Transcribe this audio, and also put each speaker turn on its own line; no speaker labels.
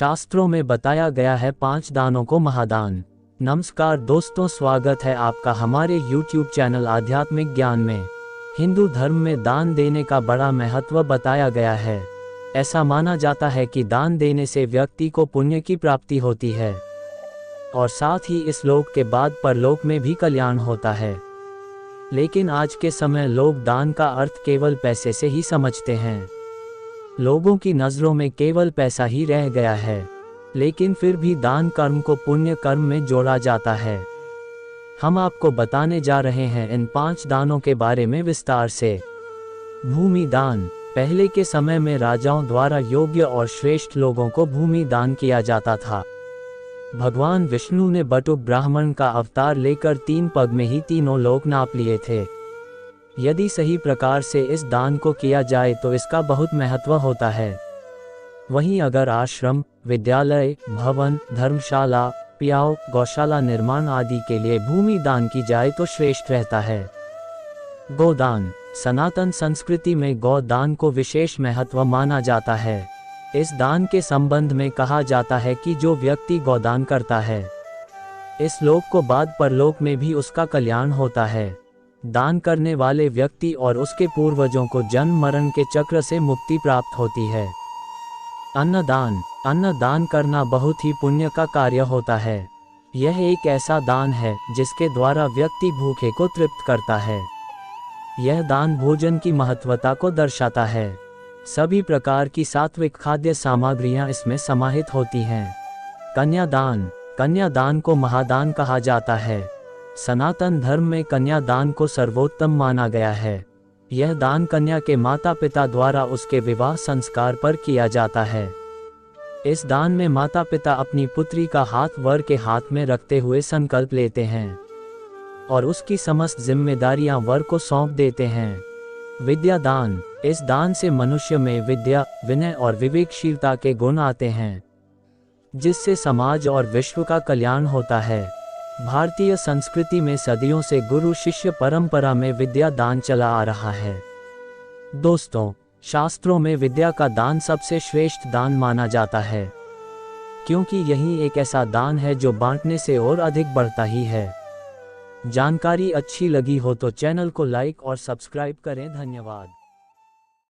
शास्त्रों में बताया गया है 5 दानों को महादान। नमस्कार दोस्तों, स्वागत है आपका हमारे YouTube चैनल आध्यात्मिक ज्ञान में। हिंदू धर्म में दान देने का बड़ा महत्व बताया गया है। ऐसा माना जाता है कि दान देने से व्यक्ति को पुण्य की प्राप्ति होती है और साथ ही इस लोक के बाद परलोक में भी कल्याण होता है। लेकिन आज के समय लोग दान का अर्थ केवल पैसे से ही समझते हैं। लोगों की नज़रों में केवल पैसा ही रह गया है, लेकिन फिर भी दान कर्म को पुण्य कर्म में जोड़ा जाता है। हम आपको बताने जा रहे हैं इन 5 दानों के बारे में विस्तार से। भूमि दान। पहले के समय में राजाओं द्वारा योग्य और श्रेष्ठ लोगों को भूमि दान किया जाता था। भगवान विष्णु ने बटुक ब्राह्मण का अवतार लेकर 3 पग में ही तीनों लोक नाप लिए थे। यदि सही प्रकार से इस दान को किया जाए तो इसका बहुत महत्व होता है। वहीं अगर आश्रम, विद्यालय, भवन, धर्मशाला, प्याऊ, गौशाला निर्माण आदि के लिए भूमि दान की जाए तो श्रेष्ठ रहता है। गोदान। सनातन संस्कृति में गौ दान को विशेष महत्व माना जाता है। इस दान के संबंध में कहा जाता है कि जो व्यक्ति गौदान करता है, इस लोक को बाद परलोक में भी उसका कल्याण होता है। दान करने वाले व्यक्ति और उसके पूर्वजों को जन्म मरण के चक्र से मुक्ति प्राप्त होती है। अन्नदान। अन्नदान करना बहुत ही पुण्य का कार्य होता है। यह एक ऐसा दान है जिसके द्वारा व्यक्ति भूखे को तृप्त करता है। यह दान भोजन की महत्वता को दर्शाता है। सभी प्रकार की सात्विक खाद्य सामग्रियां इसमें समाहित होती हैं। कन्यादान। कन्यादान को महादान कहा जाता है। सनातन धर्म में कन्यादान को सर्वोत्तम माना गया है। यह दान कन्या के माता पिता द्वारा उसके विवाह संस्कार पर किया जाता है। इस दान में माता पिता अपनी पुत्री का हाथ वर के हाथ में रखते हुए संकल्प लेते हैं और उसकी समस्त जिम्मेदारियां वर को सौंप देते हैं। विद्यादान। इस दान से मनुष्य में विद्या, विनय और विवेकशीलता के गुण आते हैं, जिससे समाज और विश्व का कल्याण होता है। भारतीय संस्कृति में सदियों से गुरु शिष्य परंपरा में विद्या दान चला आ रहा है। दोस्तों, शास्त्रों में विद्या का दान सबसे श्रेष्ठ दान माना जाता है, क्योंकि यही एक ऐसा दान है जो बांटने से और अधिक बढ़ता ही है। जानकारी अच्छी लगी हो तो चैनल को लाइक और सब्सक्राइब करें। धन्यवाद।